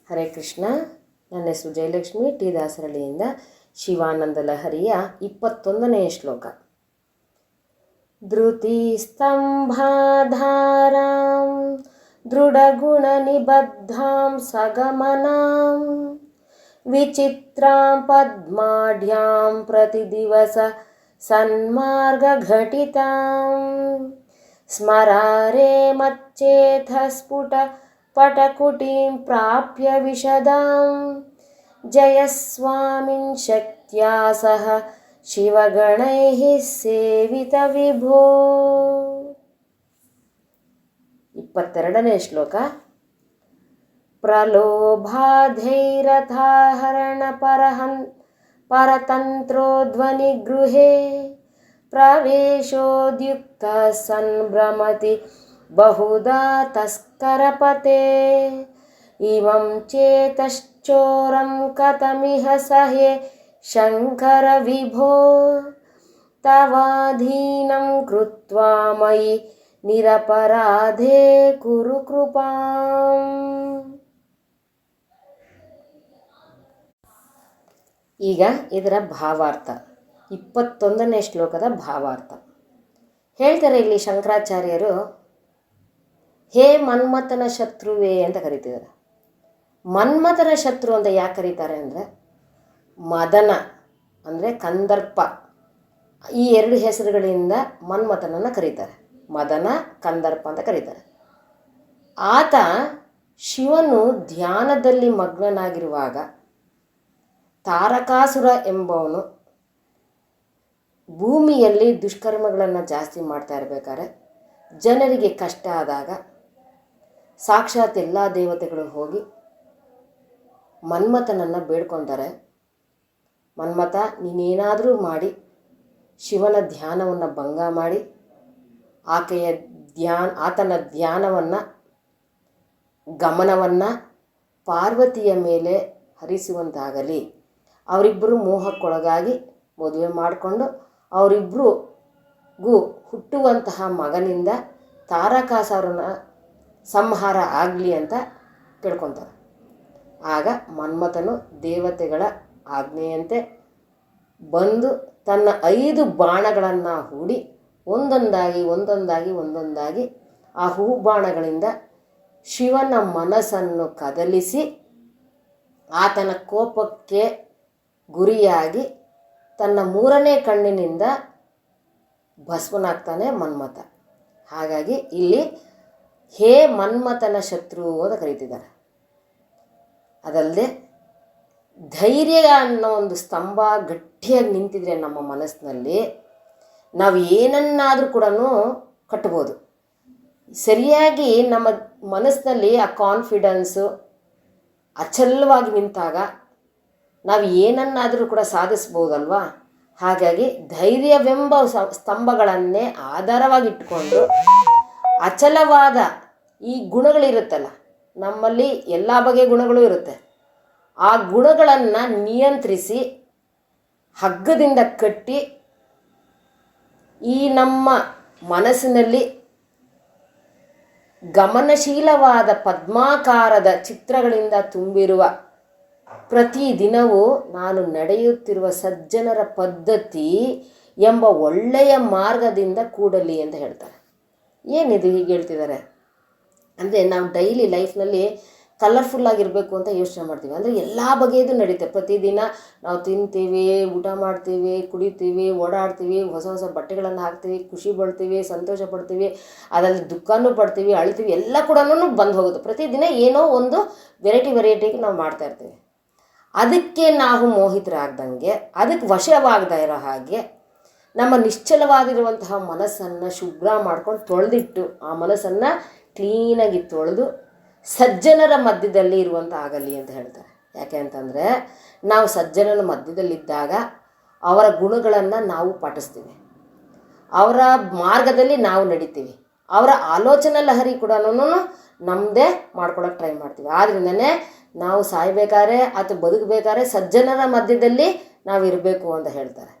ಹರೇ ಕೃಷ್ಣ. ನನ್ನ ಹೆಸರು ಜಯಲಕ್ಷ್ಮಿ ಟಿ ದಾಸರಳ್ಳಿಯಿಂದ. ಶಿವಾನಂದ ಲಹರಿಯ 21ನೇ ಶ್ಲೋಕ. ಧೃತಿ ಸ್ತಂಭಾಧಾರಾಂ ದೃಢಗುಣ ನಿಬದ್ಧಾಂ ಸಗಮನಾಂ ವಿಚಿತ್ರಾಂ ಪದ್ಮಾಢ್ಯಾಂ ಪ್ರತಿದಿವಸ ಸನ್ಮಾರ್ಗ ಘಟಿತಾಂ ಸ್ಮರಾರೆ ಮಚ್ಚೇಥ ಸ್ಫುಟ ಪಟಕುಟಿಂ ಪ್ರಾಪ್ಯ ವಿಶದಾಂ ಜಯಸ್ವಾಮಿನ್ ಶಕ್ತ್ಯಾ ಸಹ ಶಿವಗಣೈಃ ಸೇವಿತ ವಿಭೋ. 22ನೇ ಶ್ಲೋಕ. ಪ್ರಲೋಭಾಧೈರಥಾಹರಣ ಪರತಂತ್ರೋ ಧ್ವನಿಗೃಹೇ ಪ್ರವೇಶೋದ್ಯುಕ್ತ ಸಂಭ್ರಮತಿ ಬಹುಧಾ ತಸ್ಕರಪತೆ ಇವಂ ಚೇತಶ್ಚೋರಂ ಕಥಮಿಹ ಸಹೆ ಶಂಕರ ವಿಭೋ ತವಾಧೀನಂ ಕೃತ್ವಾ ಮಯಿ ನಿರಪರಾಧೇ ಕುರು ಕೃಪಾಂ. ಈಗ ಇದರ ಭಾವಾರ್ಥ, 21ನೇ ಶ್ಲೋಕದ ಭಾವಾರ್ಥ ಹೇಳ್ತಾರೆ. ಇಲ್ಲಿ ಶಂಕರಾಚಾರ್ಯರು ಹೇ ಮನ್ಮಥನ ಶತ್ರುವೇ ಅಂತ ಕರೀತಿದ್ದಾರೆ. ಮನ್ಮಥನ ಶತ್ರು ಅಂತ ಯಾಕೆ ಕರೀತಾರೆ ಅಂದರೆ, ಮದನ ಅಂದರೆ ಕಂದರ್ಪ, ಈ ಎರಡು ಹೆಸರುಗಳಿಂದ ಮನ್ಮಥನನ್ನು ಕರೀತಾರೆ. ಮದನ, ಕಂದರ್ಪ ಅಂತ ಕರೀತಾರೆ. ಆತ ಶಿವನು ಧ್ಯಾನದಲ್ಲಿ ಮಗ್ನನಾಗಿರುವಾಗ ತಾರಕಾಸುರ ಎಂಬವನು ಭೂಮಿಯಲ್ಲಿ ದುಷ್ಕರ್ಮಗಳನ್ನು ಜಾಸ್ತಿ ಮಾಡ್ತಾ ಇರಬೇಕಾದ್ರೆ ಜನರಿಗೆ ಕಷ್ಟ ಆದಾಗ ಸಾಕ್ಷಾತ್ ಎಲ್ಲ ದೇವತೆಗಳು ಹೋಗಿ ಮನ್ಮಥನನ್ನು ಬೇಡ್ಕೊತಾರೆ. ಮನ್ಮಥ, ನೀನೇನಾದರೂ ಮಾಡಿ ಶಿವನ ಧ್ಯಾನವನ್ನು ಭಂಗ ಮಾಡಿ ಆತನ ಧ್ಯಾನವನ್ನು ಗಮನವನ್ನು ಪಾರ್ವತಿಯ ಮೇಲೆ ಹರಿಸುವಂತಾಗಲಿ. ಅವರಿಬ್ಬರು ಮೋಹಕ್ಕೊಳಗಾಗಿ ಮದುವೆ ಮಾಡಿಕೊಂಡು ಅವರಿಬ್ಬರಿಗೂ ಹುಟ್ಟುವಂತಹ ಮಗನಿಂದ ತಾರಕಾಸುರನ ಸಂಹಾರ ಆಗಲಿ ಅಂತ ಕೇಳ್ಕೊತಾರೆ. ಆಗ ಮನ್ಮಥನು ದೇವತೆಗಳ ಆಜ್ಞೆಯಂತೆ ಬಂದು ತನ್ನ 5 ಬಾಣಗಳನ್ನು ಹೂಡಿ ಒಂದೊಂದಾಗಿ ಆ ಹೂಬಾಣಗಳಿಂದ ಶಿವನ ಮನಸ್ಸನ್ನು ಕದಲಿಸಿ ಆತನ ಕೋಪಕ್ಕೆ ಗುರಿಯಾಗಿ ತನ್ನ 3ನೇ ಕಣ್ಣಿನಿಂದ ಭಸ್ಮನಾಗ್ತಾನೆ ಮನ್ಮಥ. ಹಾಗಾಗಿ ಇಲ್ಲಿ ಹೇ ಮನ್ಮಥನ ಶತ್ರು ಅಂತ ಕರೀತಿದ್ದಾರೆ. ಅದಲ್ಲದೆ ಧೈರ್ಯ ಅನ್ನೋ ಒಂದು ಸ್ತಂಭ ಗಟ್ಟಿಯಾಗಿ ನಿಂತಿದ್ರೆ ನಮ್ಮ ಮನಸ್ಸಿನಲ್ಲಿ ನಾವು ಏನನ್ನಾದರೂ ಕೂಡ ಕಟ್ಬೋದು. ಸರಿಯಾಗಿ ನಮ್ಮ ಮನಸ್ಸಿನಲ್ಲಿ ಆ ಕಾನ್ಫಿಡೆನ್ಸು ಅಚಲವಾಗಿ ನಿಂತಾಗ ನಾವು ಏನನ್ನಾದರೂ ಕೂಡ ಸಾಧಿಸ್ಬೋದಲ್ವಾ. ಹಾಗಾಗಿ ಧೈರ್ಯವೆಂಬ ಸ್ತಂಭಗಳನ್ನೇ ಆಧಾರವಾಗಿಟ್ಕೊಂಡು ಅಚಲವಾದ ಈ ಗುಣಗಳಿರುತ್ತಲ್ಲ, ನಮ್ಮಲ್ಲಿ ಎಲ್ಲ ಬಗೆಯ ಗುಣಗಳು ಇರುತ್ತೆ, ಆ ಗುಣಗಳನ್ನು ನಿಯಂತ್ರಿಸಿ ಹಗ್ಗದಿಂದ ಕಟ್ಟಿ ಈ ನಮ್ಮ ಮನಸ್ಸಿನಲ್ಲಿ ಗಮನಶೀಲವಾದ ಪದ್ಮಾಕಾರದ ಚಿತ್ರಗಳಿಂದ ತುಂಬಿರುವ ಪ್ರತಿದಿನವೂ ನಾನು ನಡೆಯುತ್ತಿರುವ ಸಜ್ಜನರ ಪದ್ಧತಿ ಎಂಬ ಒಳ್ಳೆಯ ಮಾರ್ಗದಿಂದ ಕೂಡಲಿ ಅಂತ ಹೇಳ್ತಾರೆ. ಏನಿದು ಹೀಗೆ ಹೇಳ್ತಿದ್ದಾರೆ ಅಂದರೆ, ನಾವು ಡೈಲಿ ಲೈಫ್ನಲ್ಲಿ ಕಲರ್ಫುಲ್ಲಾಗಿರಬೇಕು ಅಂತ ಯೋಚನೆ ಮಾಡ್ತೀವಿ. ಅಂದರೆ ಎಲ್ಲ ಬಗೆಯದು ನಡೀತೆ. ಪ್ರತಿದಿನ ನಾವು ತಿಂತೀವಿ, ಊಟ ಮಾಡ್ತೀವಿ, ಕುಡಿತೀವಿ, ಓಡಾಡ್ತೀವಿ, ಹೊಸ ಹೊಸ ಬಟ್ಟೆಗಳನ್ನು ಹಾಕ್ತೀವಿ, ಖುಷಿ ಪಡ್ತೀವಿ, ಸಂತೋಷ ಪಡ್ತೀವಿ, ಅದರಲ್ಲಿ ದುಃಖನೂ ಪಡ್ತೀವಿ, ಅಳ್ತೀವಿ, ಎಲ್ಲ ಕೂಡ ಬಂದು ಹೋಗುತ್ತೆ. ಪ್ರತಿದಿನ ಏನೋ ಒಂದು ವೆರೈಟಿಗೆ ನಾವು ಮಾಡ್ತಾಯಿರ್ತೀವಿ. ಅದಕ್ಕೆ ನಾವು ಮೋಹಿತರಾಗ್ದಂಗೆ, ಅದಕ್ಕೆ ವಶವಾಗದೇ ಇರೋ ಹಾಗೆ ನಮ್ಮ ನಿಶ್ಚಲವಾಗಿರುವಂತಹ ಮನಸ್ಸನ್ನು ಶುಭ್ರ ಮಾಡ್ಕೊಂಡು ತೊಳೆದಿಟ್ಟು ಆ ಮನಸ್ಸನ್ನು ಕ್ಲೀನಾಗಿ ತೊಳೆದು ಸಜ್ಜನರ ಮಧ್ಯದಲ್ಲಿ ಇರುವಂಥ ಆಗಲಿ ಅಂತ ಹೇಳ್ತಾರೆ. ಯಾಕೆ ಅಂತಂದರೆ, ನಾವು ಸಜ್ಜನರ ಮಧ್ಯದಲ್ಲಿದ್ದಾಗ ಅವರ ಗುಣಗಳನ್ನು ನಾವು ಪಾಟಿಸ್ತೀವಿ, ಅವರ ಮಾರ್ಗದಲ್ಲಿ ನಾವು ನಡಿತೀವಿ, ಅವರ ಆಲೋಚನಾ ಲಹರಿ ಕೂಡ ನಮ್ಮದೇ ಮಾಡ್ಕೊಳಕ್ಕೆ ಟ್ರೈ ಮಾಡ್ತೀವಿ. ಆದ್ದರಿಂದನೇ ನಾವು ಸಾಯ್ಬೇಕಾದ್ರೆ ಅಥವಾ ಬದುಕಬೇಕಾದ್ರೆ ಸಜ್ಜನರ ಮಧ್ಯದಲ್ಲಿ ನಾವು ಇರಬೇಕು ಅಂತ ಹೇಳ್ತಾರೆ.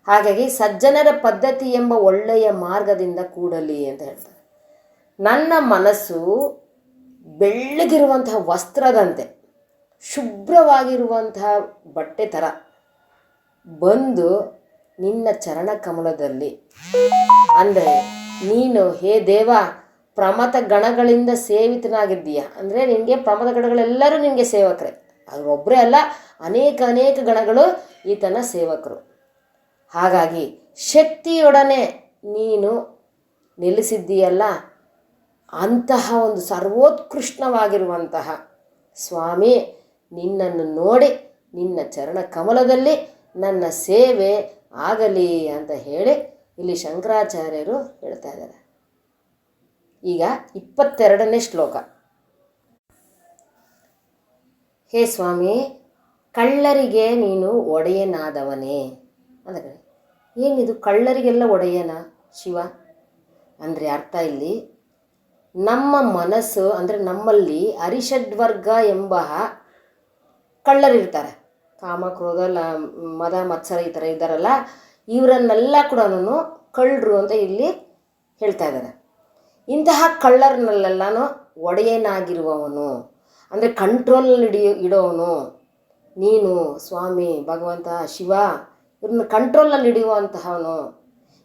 ಹಾಗಾಗಿ ಸಜ್ಜನರ ಪದ್ಧತಿ ಎಂಬ ಒಳ್ಳೆಯ ಮಾರ್ಗದಿಂದ ಕೂಡಲಿ ಅಂತ ಹೇಳ್ತಾರೆ. ನನ್ನ ಮನಸ್ಸು ಬೆಳ್ಳಗಿರುವಂತಹ ವಸ್ತ್ರದಂತೆ, ಶುಭ್ರವಾಗಿರುವಂತಹ ಬಟ್ಟೆ ಥರ ಬಂದು ನಿನ್ನ ಚರಣ ಕಮಲದಲ್ಲಿ, ಅಂದರೆ ನೀನು ಹೇ ದೇವ ಪ್ರಮಥ ಗಣಗಳಿಂದ ಸೇವಿತನಾಗಿದ್ದೀಯ. ಅಂದರೆ ನಿನಗೆ ಪ್ರಮಥ ಗಣಗಳೆಲ್ಲರೂ ನಿನಗೆ ಸೇವಕರೇ, ಅದು ಒಬ್ಬರೇ ಅಲ್ಲ, ಅನೇಕ ಗಣಗಳು ಈತನ ಸೇವಕರು. ಹಾಗಾಗಿ ಶಕ್ತಿಯೊಡನೆ ನೀನು ನೆಲೆಸಿದ್ದೀಯಲ್ಲ, ಅಂತಹ ಒಂದು ಸರ್ವೋತ್ಕೃಷ್ಟವಾಗಿರುವಂತಹ ಸ್ವಾಮಿ ನಿನ್ನನ್ನು ನೋಡಿ ನಿನ್ನ ಚರಣ ಕಮಲದಲ್ಲಿ ನನ್ನ ಸೇವೆ ಆಗಲಿ ಅಂತ ಹೇಳಿ ಇಲ್ಲಿ ಶಂಕರಾಚಾರ್ಯರು ಹೇಳ್ತಾ ಇದ್ದಾರೆ. ಈಗ 22ನೇ ಶ್ಲೋಕ. ಹೇ ಸ್ವಾಮಿ, ಕಳ್ಳರಿಗೆ ನೀನು ಒಡೆಯನಾದವನೇ. ಅಂದರೆ ಏನಿದು ಕಳ್ಳರಿಗೆಲ್ಲ ಒಡೆಯನ ಶಿವ ಅಂದರೆ ಅರ್ಥ ಇಲ್ಲಿ ನಮ್ಮ ಮನಸ್ಸು, ಅಂದರೆ ನಮ್ಮಲ್ಲಿ ಅರಿಷಡ್ವರ್ಗ ಎಂಬ ಕಳ್ಳರಿರ್ತಾರೆ. ಕಾಮ, ಕ್ರೋಧ, ಮದ, ಮತ್ಸರ ಈ ಥರ ಇದ್ದಾರಲ್ಲ, ಇವರನ್ನೆಲ್ಲ ಕೂಡ ಕಳ್ಳರು ಅಂತ ಇಲ್ಲಿ ಹೇಳ್ತಾ ಇದ್ದಾರೆ. ಇಂತಹ ಕಳ್ಳರನ್ನೆಲ್ಲನೂ ಒಡೆಯನಾಗಿರುವವನು, ಅಂದರೆ ಕಂಟ್ರೋಲ್ನಲ್ಲಿ ಇಡೋವನು ನೀನು ಸ್ವಾಮಿ ಭಗವಂತ ಶಿವ. ಇವ್ರನ್ನ ಕಂಟ್ರೋಲ್ನಲ್ಲಿ ಹಿಡಿಯುವಂತಹವನು,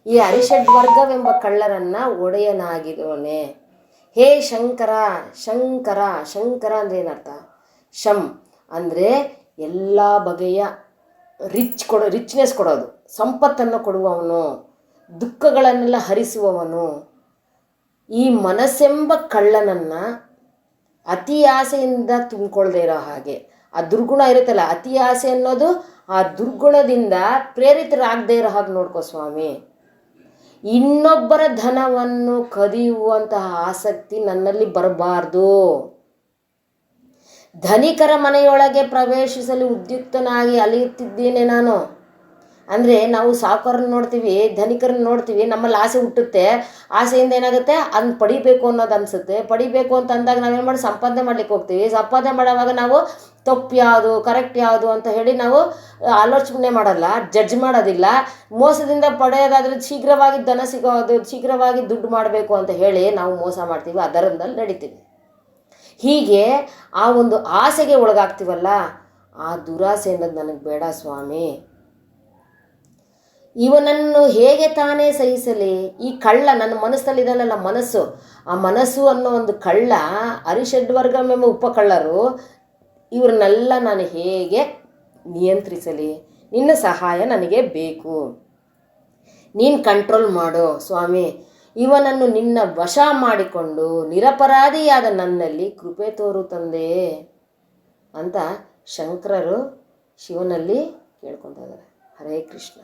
ಈ ಅರಿಷಡ್ವರ್ಗವೆಂಬ ಕಳ್ಳರನ್ನು ಒಡೆಯನಾಗಿರುವನೇ. ಹೇ ಶಂಕರ, ಶಂಕರ ಶಂಕರ ಅಂದರೆ ಏನರ್ಥ? ಶಂ ಅಂದರೆ ಎಲ್ಲ ಬಗೆಯ ರಿಚ್ನೆಸ್ ಕೊಡೋದು, ಸಂಪತ್ತನ್ನು ಕೊಡುವವನು, ದುಃಖಗಳನ್ನೆಲ್ಲ ಹರಿಸುವವನು. ಈ ಮನಸ್ಸೆಂಬ ಕಳ್ಳನನ್ನು ಅತಿ ಆಸೆಯಿಂದ ತುಂಬಿಕೊಳ್ಳದೆ ಇರೋ ಹಾಗೆ, ಆ ದುರ್ಗುಣ ಇರುತ್ತಲ್ಲ, ಅತಿ ಆಸೆ ಅನ್ನೋದು ಆ ದುರ್ಗುಣದಿಂದ ಪ್ರೇರಿತರಾಗದೇ ಇರೋ ಹಾಗೆ ನೋಡ್ಕೋ ಸ್ವಾಮಿ. ಇನ್ನೊಬ್ಬರ ಧನವನ್ನು ಕದಿಯುವಂತಹ ಆಸಕ್ತಿ ನನ್ನಲ್ಲಿ ಬರಬಾರ್ದು. ಧನಿಕರ ಮನೆಯೊಳಗೆ ಪ್ರವೇಶಿಸಲು ಉದ್ಯುಕ್ತನಾಗಿ ಅಲಿಯುತ್ತಿದ್ದೇನೆ ನಾನು. ಅಂದರೆ ನಾವು ಸಾವುಕಾರನ್ನ ನೋಡ್ತೀವಿ, ಧನಿಕರನ್ನ ನೋಡ್ತೀವಿ, ನಮ್ಮಲ್ಲಿ ಆಸೆ ಹುಟ್ಟುತ್ತೆ. ಆಸೆಯಿಂದ ಏನಾಗುತ್ತೆ, ಅದನ್ನ ಪಡಿಬೇಕು ಅನ್ನೋದು ಅನಿಸುತ್ತೆ. ಪಡಿಬೇಕು ಅಂತ ಅಂದಾಗ ನಾವೇನು ಮಾಡಿ ಸಂಪಾದನೆ ಮಾಡ್ಲಿಕ್ಕೆ ಹೋಗ್ತೀವಿ. ಸಂಪಾದನೆ ಮಾಡೋವಾಗ ನಾವು ತಪ್ಪು ಯಾವುದು ಕರೆಕ್ಟ್ ಯಾವುದು ಅಂತ ಹೇಳಿ ನಾವು ಆಲೋಚನೆ ಮಾಡಲ್ಲ, ಜಡ್ಜ್ ಮಾಡೋದಿಲ್ಲ. ಮೋಸದಿಂದ ಪಡೆಯೋದಾದರೆ ಶೀಘ್ರವಾಗಿ ಧನ ಸಿಗೋದು, ಶೀಘ್ರವಾಗಿ ದುಡ್ಡು ಮಾಡಬೇಕು ಅಂತ ಹೇಳಿ ನಾವು ಮೋಸ ಮಾಡ್ತೀವಿ, ಅದರಿಂದಲ್ಲಿ ನಡೀತೀವಿ. ಹೀಗೆ ಆ ಒಂದು ಆಸೆಗೆ ಒಳಗಾಗ್ತೀವಲ್ಲ, ಆ ದುರಾಸೆ ಅನ್ನೋದು ನನಗೆ ಬೇಡ ಸ್ವಾಮಿ. ಇವನನ್ನು ಹೇಗೆ ತಾನೇ ಸಹಿಸಲಿ? ಈ ಕಳ್ಳ ನನ್ನ ಮನಸ್ಸಲ್ಲಿದ್ದಾನಲ್ಲ, ಮನಸ್ಸು, ಆ ಮನಸ್ಸು ಅನ್ನೋ ಒಂದು ಕಳ್ಳ, ಅರಿಷಡ್ವರ್ಗಮೆಂಬ ಉಪಕಳ್ಳರು, ಇವ್ರನ್ನೆಲ್ಲ ನಾನು ಹೇಗೆ ನಿಯಂತ್ರಿಸಲಿ? ನಿನ್ನ ಸಹಾಯ ನನಗೆ ಬೇಕು. ನೀನು ಕಂಟ್ರೋಲ್ ಮಾಡು ಸ್ವಾಮಿ. ಇವನನ್ನು ನಿನ್ನ ವಶ ಮಾಡಿಕೊಂಡು ನಿರಪರಾಧಿಯಾದ ನನ್ನಲ್ಲಿ ಕೃಪೆ ತೋರು ತಂದೆ ಅಂತ ಶಂಕರರು ಶಿವನಲ್ಲಿ ಕೇಳ್ಕೊತಾ ಇದ್ದಾರೆ. ಹರೇ ಕೃಷ್ಣ.